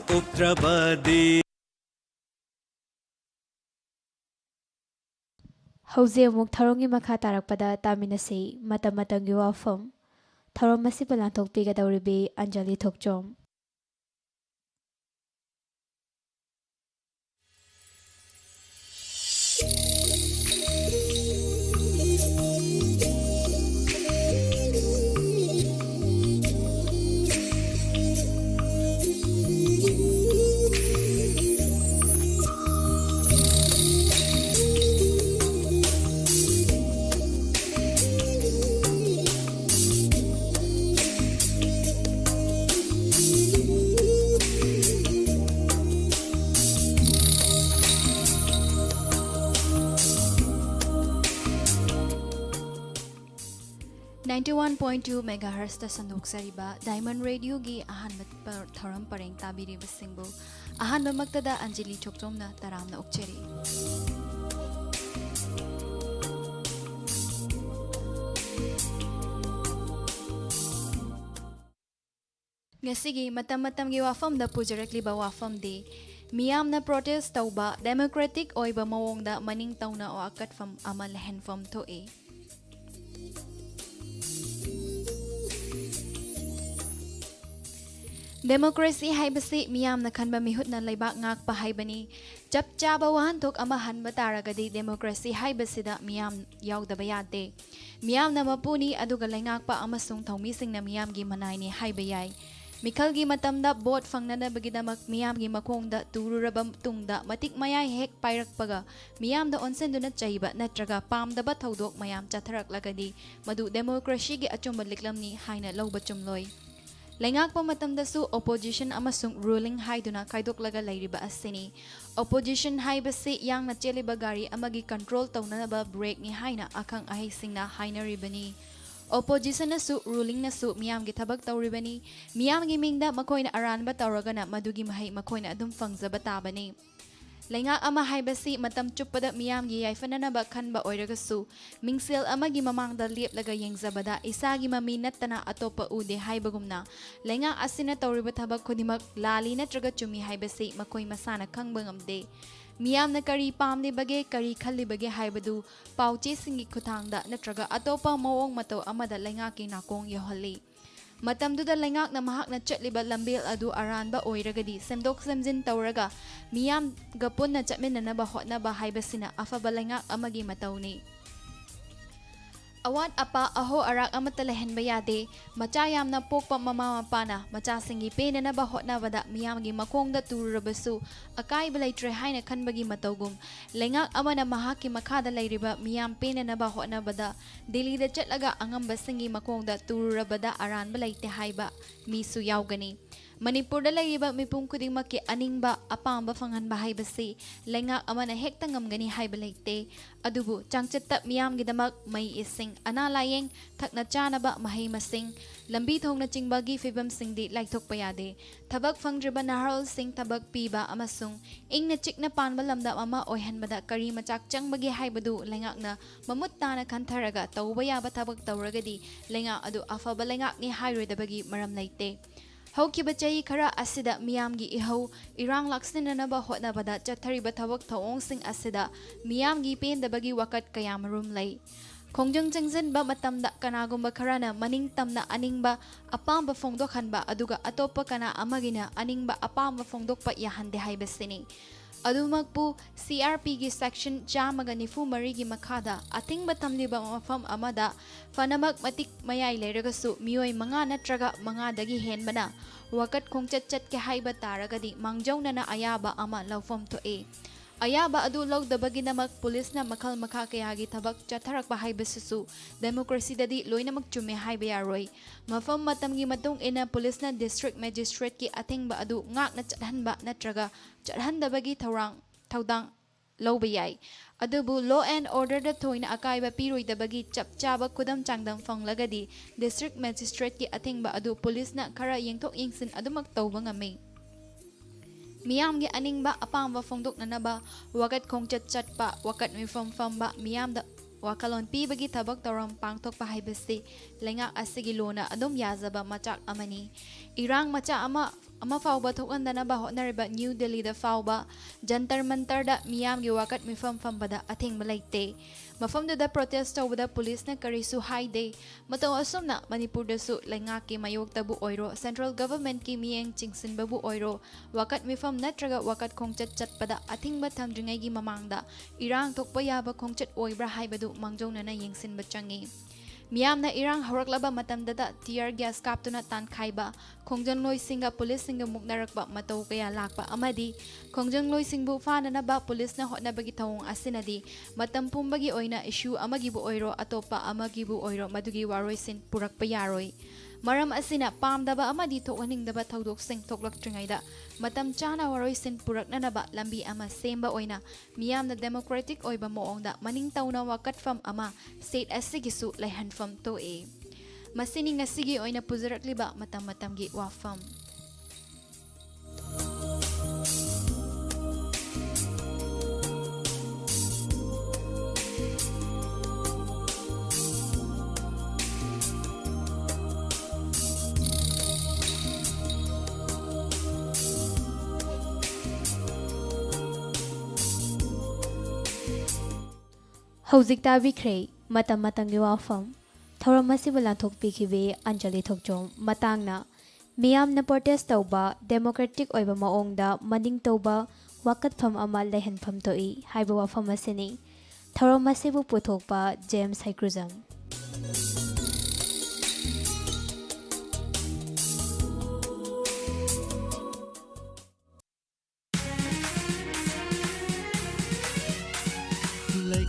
Uttrabadi ꯍꯧꯖꯤꯛ ꯑꯃꯨꯛ ꯊꯧꯔꯝꯒꯤ ꯃꯈꯥ ꯇꯥꯔꯛꯄꯗ ꯇꯥꯃꯤꯟꯅꯁꯤ ꯃꯇꯝ ꯃꯇꯝꯒꯤ ꯋꯥꯐꯝ ꯊꯧꯔꯝ ꯑꯁꯤꯕꯨ ꯂꯥꯟꯊꯣꯛꯄꯤꯒꯗꯧꯔꯤꯕꯤ ꯑꯟꯖꯂꯤ ꯊꯣꯛꯆꯣꯝ (91.2 MHz) ꯇ ꯁꯟꯗꯣꯛꯆꯔꯤꯕ ꯗꯥꯏꯃꯟ ꯔꯦꯗꯤꯑꯣꯒꯤ ꯑꯍꯥꯟꯕ ꯊꯧꯔꯝ ꯄꯔꯦꯡ ꯇꯥꯕꯤꯔꯤꯕꯁꯤꯡꯕꯨ ꯑꯍꯥꯟꯕꯃꯛꯇꯗ ꯑꯟꯖꯂꯤ ꯊꯣꯛꯆꯣꯝꯅ ꯇꯔꯥꯝꯅ ꯑꯣꯛꯆꯔꯤ꯫ ꯉꯁꯤꯒꯤ ꯃꯇꯝ ꯃꯇꯝꯒꯤ ꯋꯥꯐꯝꯗ ꯄꯨꯖꯔꯛꯂꯤꯕ ꯋꯥꯐꯝꯗꯤ ꯃꯤꯌꯥꯝꯅ ꯄ꯭ꯔꯣꯇꯦꯁ ꯇꯧꯕ ꯗꯦꯃꯣꯀ꯭ꯔꯦꯇꯤꯛ ꯑꯣꯏꯕ ꯃꯑꯣꯡꯗ ꯃꯅꯤꯡ ꯇꯧꯅ ꯋꯥꯀꯠꯐꯝ ꯑꯃ ꯂꯩꯍꯟꯐꯝ ꯊꯣꯛꯏ꯫ ꯗꯦꯃꯣꯀ꯭ꯔꯦꯁꯤ ꯍꯥꯏꯕꯁꯤ ꯃꯤꯌꯥꯝꯅ ꯈꯟꯕ ꯃꯤꯍꯨꯠꯅ ꯂꯩꯕꯥꯛ ꯉꯥꯛꯄ ꯍꯥꯏꯕꯅꯤ꯫ ꯆꯞ ꯆꯥꯕ ꯋꯥꯍꯟꯊꯣꯛ ꯑꯃ ꯍꯟꯕ ꯇꯥꯔꯒꯗꯤ ꯗꯦꯃꯣꯀ꯭ꯔꯦꯁꯤ ꯍꯥꯏꯕꯁꯤꯗ ꯃꯤꯌꯥꯝ ꯌꯥꯎꯗꯕ ꯌꯥꯗꯦ꯫ ꯃꯤꯌꯥꯝꯅ ꯃꯄꯨꯅꯤ ꯑꯗꯨꯒ ꯂꯩꯉꯥꯛꯄ ꯑꯃꯁꯨꯡ ꯊꯧꯃꯤꯁꯤꯡꯅ ꯃꯤꯌꯥꯝꯒꯤ ꯃꯅꯥꯏꯅꯤ ꯍꯥꯏꯕ ꯌꯥꯏ꯫ ꯃꯤꯈꯜꯒꯤ ꯃꯇꯝꯗ ꯚꯣꯠ ꯐꯪꯅꯅꯕꯒꯤꯗꯃꯛ ꯃꯤꯌꯥꯝꯒꯤ ꯃꯈꯣꯡꯗ ꯇꯨꯔꯨꯔꯕ ꯇꯨꯡꯗ ꯃꯇꯤꯛ ꯃꯌꯥꯏ ꯍꯦꯛ ꯄꯥꯏꯔꯛꯄꯒ ꯃꯤꯌꯥꯝꯗ ꯑꯣꯟꯁꯤꯟꯗꯨꯅ ꯆꯩꯕ ꯅꯠꯇ꯭ꯔꯒ ꯄꯥꯝꯗꯕ ꯊꯧꯗꯣꯛ ꯃꯌꯥꯝ ꯆꯠꯊꯔꯛꯂꯒꯗꯤ ꯃꯗꯨ ꯗꯦꯃꯣꯀ꯭ꯔꯦꯁꯤꯒꯤ ꯑꯆꯨꯝꯕ ꯂꯤꯛꯂꯝꯅꯤ ꯍꯥꯏꯅ ꯂꯧꯕ ꯆꯨꯝꯂꯣꯏ꯫ ꯂꯩꯉꯥꯛꯄ ꯃꯇꯝꯗꯁꯨ ꯑꯣꯄꯣꯖꯤꯁꯟ ꯑꯃꯁꯨꯡ ꯔꯨꯂꯤꯡ ꯍꯥꯏꯗꯨꯅ ꯈꯥꯏꯗꯣꯛꯂꯒ ꯂꯩꯔꯤꯕ ꯑꯁꯤꯅꯤ꯫ ꯑꯣꯄꯣꯖꯤꯁꯟ ꯍꯥꯏꯕꯁꯤ ꯌꯥꯡꯅ ꯆꯦꯜꯂꯤꯕ ꯒꯥꯔꯤ ꯑꯃꯒꯤ ꯀꯟꯇ꯭ꯔꯣꯜ ꯇꯧꯅꯅꯕ ꯕ꯭ꯔꯦꯛꯅꯤ ꯍꯥꯏꯅ ꯑꯈꯪ ꯑꯍꯩꯁꯤꯡꯅ ꯍꯥꯏꯅꯔꯤꯕꯅꯤ꯫ ꯑꯣꯄꯣꯖꯤꯁꯟꯅꯁꯨ ꯔꯨꯂꯤꯡꯅꯁꯨ ꯃꯤꯌꯥꯝꯒꯤ ꯊꯕꯛ ꯇꯧꯔꯤꯕꯅꯤ꯫ ꯃꯤꯌꯥꯝꯒꯤ ꯃꯤꯡꯗ ꯃꯈꯣꯏꯅ ꯑꯔꯥꯟꯕ ꯇꯧꯔꯒꯅ ꯃꯗꯨꯒꯤ ꯃꯍꯩ ꯃꯈꯣꯏꯅ ꯑꯗꯨꯝ ꯐꯪꯖꯕ ꯇꯥꯕꯅꯤ꯫ ꯂꯩꯉꯥꯛ ꯑꯃ ꯍꯥꯏꯕꯁꯤ ꯃꯇꯝ ꯆꯨꯞꯄꯗ ꯃꯤꯌꯥꯝꯒꯤ ꯌꯥꯏꯐꯅꯅꯕ ꯈꯟꯕ ꯑꯣꯏꯔꯒꯁꯨ ꯃꯤꯡꯁꯦꯜ ꯑꯃꯒꯤ ꯃꯃꯥꯡꯗ ꯂꯦꯞꯂꯒ ꯌꯦꯡꯖꯕꯗ ꯏꯁꯥꯒꯤ ꯃꯃꯤ ꯅꯠꯇꯅ ꯑꯇꯣꯞꯄ ꯎꯗꯦ ꯍꯥꯏꯕꯒꯨꯝꯅ ꯂꯩꯉꯥꯛ ꯑꯁꯤꯅ ꯇꯧꯔꯤꯕ ꯊꯕꯛ ꯈꯨꯗꯤꯡꯃꯛ ꯂꯥꯜꯂꯤ ꯅꯠꯇ꯭ꯔꯒ ꯆꯨꯝꯃꯤ ꯍꯥꯏꯕꯁꯤ ꯃꯈꯣꯏ ꯃꯁꯥꯅ ꯈꯪꯕ ꯉꯝꯗꯦ꯫ ꯃꯤꯌꯥꯝꯅ ꯀꯔꯤ ꯄꯥꯝꯂꯤꯕꯒꯦ ꯀꯔꯤ ꯈꯜꯂꯤꯕꯒꯦ ꯍꯥꯏꯕꯗꯨ ꯄꯥꯎꯆꯦꯁꯤꯡꯒꯤ ꯈꯨꯠꯊꯥꯡꯗ ꯅꯠꯇ꯭ꯔꯒ ꯑꯇꯣꯞꯄ ꯃꯑꯣꯡ ꯃꯇꯧ ꯑꯃꯗ ꯂꯩꯉꯥꯛꯀꯤ ꯅꯥꯀꯣꯡ ꯌꯧꯍꯜꯂꯤ꯫ ꯃꯇꯝꯗꯨꯗ ꯂꯩꯉꯥꯛꯅ ꯃꯍꯥꯛꯅ ꯆꯠꯂꯤꯕ ꯂꯝꯕꯦꯜ ꯑꯗꯨ ꯑꯔꯥꯟꯕ ꯑꯣꯏꯔꯒꯗꯤ ꯁꯦꯝꯗꯣꯛ ꯁꯦꯝꯖꯤꯟ ꯇꯧꯔꯒ ꯃꯤꯌꯥꯝꯒ ꯄꯨꯟꯅ ꯆꯠꯃꯤꯟꯅꯅꯕ ꯍꯣꯠꯅꯕ ꯍꯥꯏꯕꯁꯤꯅ ꯑꯐꯕ ꯂꯩꯉꯥꯛ ꯑꯃꯒꯤ ꯃꯇꯧꯅꯤ꯫ ꯑꯋꯥꯠ ꯑꯄꯥ ꯑꯍꯣ ꯑꯔꯥꯛ ꯑꯃꯠꯇ ꯂꯩꯍꯟꯕ ꯌꯥꯗꯦ꯫ ꯃꯆꯥ ꯌꯥꯝꯅ ꯄꯣꯛꯄ ꯃꯃꯥ ꯃꯄꯥꯅ ꯃꯆꯥꯁꯤꯡꯒꯤ ꯄꯦꯟꯅꯅꯕ ꯍꯣꯠꯅꯕꯗ ꯃꯤꯌꯥꯝꯒꯤ ꯃꯈꯣꯡꯗ ꯇꯨꯔꯨꯔꯕꯁꯨ ꯑꯀꯥꯏꯕ ꯂꯩꯇ꯭ꯔꯦ ꯍꯥꯏꯅ ꯈꯟꯕꯒꯤ ꯃꯇꯧꯒꯨꯝ ꯂꯩꯉꯥꯛ ꯑꯃꯅ ꯃꯍꯥꯛꯀꯤ ꯃꯈꯥꯗ ꯂꯩꯔꯤꯕ ꯃꯤꯌꯥꯝ ꯄꯦꯟꯅꯅꯕ ꯍꯣꯠꯅꯕꯗ ꯗꯤꯜꯂꯤꯗ ꯆꯠꯂꯒ ꯑꯉꯝꯕꯁꯤꯡꯒꯤ ꯃꯈꯣꯡꯗ ꯇꯨꯔꯨꯔꯕꯗ ꯑꯔꯥꯟꯕ ꯂꯩꯇꯦ ꯍꯥꯏꯕ ꯃꯤꯁꯨ ꯌꯥꯎꯒꯅꯤ꯫ ꯃꯅꯤꯄꯨꯔꯗ ꯂꯩꯔꯤꯕ ꯃꯤꯄꯨꯝ ꯈꯨꯗꯤꯡꯃꯛꯀꯤ ꯑꯅꯤꯡꯕ ꯑꯄꯥꯝꯕ ꯐꯪꯍꯟꯕ ꯍꯥꯏꯕꯁꯤ ꯂꯩꯉꯥꯛ ꯑꯃꯅ ꯍꯦꯛꯇ ꯉꯝꯒꯅꯤ ꯍꯥꯏꯕ ꯂꯩꯇꯦ꯫ ꯑꯗꯨꯕꯨ ꯆꯥꯡꯆꯠꯇ ꯃꯤꯌꯥꯝꯒꯤꯗꯃꯛ ꯃꯩ ꯏꯁꯤꯡ ꯑꯅꯥ ꯂꯥꯏꯌꯦꯡ ꯊꯛꯅ ꯆꯥꯅꯕ ꯃꯍꯩ ꯃꯁꯤꯡ ꯂꯝꯕꯤ ꯊꯣꯡꯅꯆꯤꯡꯕꯒꯤ ꯐꯤꯕꯝꯁꯤꯡꯗꯤ ꯂꯥꯏꯊꯣꯛꯄ ꯌꯥꯗꯦ꯫ ꯊꯕꯛ ꯐꯪꯗ꯭ꯔꯤꯕ ꯅꯍꯥꯔꯣꯜꯁꯤꯡ ꯊꯕꯛ ꯄꯤꯕ ꯑꯃꯁꯨꯡ ꯏꯪꯅ ꯆꯤꯛꯅ ꯄꯥꯟꯕ ꯂꯝꯗꯝ ꯑꯃ ꯑꯣꯏꯍꯟꯕꯗ ꯀꯔꯤ ꯃꯆꯥꯛ ꯆꯪꯕꯒꯦ ꯍꯥꯏꯕꯗꯨ ꯂꯩꯉꯥꯛꯅ ꯃꯃꯨꯠ ꯇꯥꯅ ꯈꯟꯊꯔꯒ ꯇꯧꯕ ꯌꯥꯕ ꯊꯕꯛ ꯇꯧꯔꯒꯗꯤ ꯂꯩꯉꯥꯛ ꯑꯗꯨ ꯑꯐꯕ ꯂꯩꯉꯥꯛꯅꯤ ꯍꯥꯏꯔꯣꯏꯗꯕꯒꯤ ꯃꯔꯝ ꯂꯩꯇꯦ꯫ ꯍꯧꯈꯤꯕ ꯆꯍꯤ ꯈꯔ ꯑꯁꯤꯗ ꯃꯤꯌꯥꯝꯒꯤ ꯏꯍꯧ ꯏꯔꯥꯡ ꯂꯥꯛꯁꯤꯟꯅꯅꯕ ꯍꯣꯠꯅꯕꯗ ꯆꯠꯊꯔꯤꯕ ꯊꯕꯛ ꯊꯧꯑꯣꯡꯁꯤꯡ ꯑꯁꯤꯗ ꯃꯤꯌꯥꯝꯒꯤ ꯄꯦꯟꯗꯕꯒꯤ ꯋꯥꯀꯠ ꯀꯌꯥꯃꯔꯨꯝ ꯂꯩ꯫ ꯈꯣꯡꯖꯪ ꯆꯪꯁꯤꯟꯕ ꯃꯇꯝꯗ ꯀꯅꯥꯒꯨꯝꯕ ꯈꯔꯅ ꯃꯅꯤꯡ ꯇꯝꯅ ꯑꯅꯤꯡꯕ ꯑꯄꯥꯝꯕ ꯐꯣꯡꯗꯣꯛꯍꯟꯕ ꯑꯗꯨꯒ ꯑꯇꯣꯞꯄ ꯀꯅꯥ ꯑꯃꯒꯤꯅ ꯑꯅꯤꯡꯕ ꯑꯄꯥꯝꯕ ꯐꯣꯡꯗꯣꯛꯄ ꯌꯥꯍꯟꯗꯦ ꯍꯥꯏꯕꯁꯤꯅꯤ꯫ ꯑꯗꯨꯃꯛꯄꯨ CRPꯒꯤ ꯁꯦꯛꯁꯟ 194ꯒꯤ ꯃꯈꯥꯗ ꯑꯊꯤꯡꯕ ꯊꯝꯂꯤꯕ ꯃꯐꯝ ꯑꯃꯗ ꯐꯅꯃꯛ ꯃꯇꯤꯛ ꯃꯌꯥꯏ ꯂꯩꯔꯒꯁꯨ ꯃꯤꯑꯣꯏ 5 ꯅꯠꯇ꯭ꯔꯒ 5ꯗꯒꯤ ꯍꯦꯟꯕꯅ ꯋꯥꯀꯠ ꯈꯣꯡꯆꯠ ꯆꯠꯀꯦ ꯍꯥꯏꯕ ꯇꯥꯔꯒꯗꯤ ꯃꯥꯡꯖꯧꯅꯅ ꯑꯌꯥꯕ ꯑꯃ ꯂꯧꯐꯝ ꯊꯣꯛꯏ꯫ ꯑꯌꯥꯕ ꯑꯗꯨ ꯂꯧꯗꯕꯒꯤꯗꯃꯛ ꯄꯨꯂꯤꯁꯅ ꯃꯈꯜ ꯃꯈꯥ ꯀꯌꯥꯒꯤ ꯊꯕꯛ ꯆꯠꯊꯔꯛꯄ ꯍꯥꯏꯕꯁꯤꯁꯨ ꯗꯦꯃꯣꯀ꯭ꯔꯦꯁꯤꯗꯗꯤ ꯂꯣꯏꯅꯃꯛ ꯆꯨꯝꯃꯦ ꯍꯥꯏꯕ ꯌꯥꯔꯣꯏ꯫ ꯃꯐꯝ ꯃꯇꯝꯒꯤ ꯃꯇꯨꯡ ꯏꯟꯅ ꯄꯨꯂꯤꯁꯅ ꯗꯤꯁꯇ꯭ꯔꯤꯛ ꯃꯦꯖꯤꯁꯇ꯭ꯔꯦꯠꯀꯤ ꯑꯊꯤꯡꯕ ꯑꯗꯨ ꯉꯥꯛꯅ ꯆꯠꯍꯟꯕ ꯅꯠꯇ꯭ꯔꯒ ꯆꯠꯍꯟꯗꯕꯒꯤ ꯊꯧꯗꯥꯡ ꯂꯧꯕ ꯌꯥꯏ꯫ ꯑꯗꯨꯕꯨ ꯂꯣ ꯑꯦꯟ ꯑꯣꯔꯗꯔꯗ ꯊꯣꯏꯅ ꯑꯀꯥꯏꯕ ꯄꯤꯔꯣꯏꯗꯕꯒꯤ ꯆꯞ ꯆꯥꯕ ꯈꯨꯗꯝ ꯆꯥꯡꯗꯝ ꯐꯪꯂꯒꯗꯤ ꯗꯤꯁꯇ꯭ꯔꯤꯛ ꯃꯦꯖꯤꯁꯇ꯭ꯔꯦꯠꯀꯤ ꯑꯊꯤꯡꯕ ꯑꯗꯨ ꯄꯨꯂꯤꯁꯅ ꯈꯔ ꯌꯦꯡꯊꯣꯛ ꯌꯦꯡꯁꯤꯟ ꯑꯗꯨꯃꯛ ꯇꯧꯕ ꯉꯝꯃꯤ꯫ ꯃꯤꯌꯥꯝꯒꯤ ꯑꯅꯤꯡꯕ ꯑꯄꯥꯝꯕ ꯐꯣꯡꯗꯣꯛꯅꯅꯕ ꯋꯥꯀꯠ ꯈꯣꯡꯆꯠ ꯆꯠꯄ ꯋꯥꯀꯠ ꯃꯤꯐꯝ ꯐꯝꯕ ꯃꯤꯌꯥꯝꯗ ꯋꯥꯈꯜꯂꯣꯟ ꯄꯤꯕꯒꯤ ꯊꯕꯛ ꯊꯧꯔꯝ ꯄꯥꯡꯊꯣꯛꯄ ꯍꯥꯏꯕꯁꯤ ꯂꯩꯉꯥꯛ ꯑꯁꯤꯒꯤ ꯂꯣꯅ ꯑꯗꯨꯝ ꯌꯥꯖꯕ ꯃꯆꯥꯛ ꯑꯃꯅꯤ꯫ ꯏꯔꯥꯡ ꯃꯆꯥ ꯑꯃ ama fauba thokandana hotnariba New Delhi da fauba Jantar Mantar da miyamgi wakat mifam fambada athingba laite mafamda protest tawbada police na karisu haide mataw asomna Manipur da su laingaki mayokta bu oiro central government ki miyeng chingsinba bu oiro wakat mifam natraga wakat khongchat chatpada athingba thamdringai gi mamangda irang thokpa yaba khongchat oibra haibadu mangjongna yengsinba changi Miyamna irang hawraklaba matamdada tear gas kaptuna tan khaiba khongjangloy singa police singa muknarakba mataw kaya lakpa amadi khongjangloy singbu fananaba police na hotnabagi thawong asinadi matam pumbagi oina issue amagi bu oiro atopa amagi bu oiro madugi waroi sin purakpa yaroi maram asina pamdaba amadi thokhaningdaba thodok sing thoklaktringaida matam chana waroi sin puraknanaba lambi ama semba oina miyamna democratic oiba moongda maning tawna wakat fam ama state asigisu laihanfam to e masini ngasigi oina puzarakliba matam-matamgi wafam Hojik tabikhre matam-matamgi wafam thoram asibu lanthokpikhibe Anjali Thokjom matangna miyamna protest tawba democratic oiba maongda maning tawba wakat pham ama laihanpham toi haiba wafam asini thoram asibu puthokpa James Haikruzam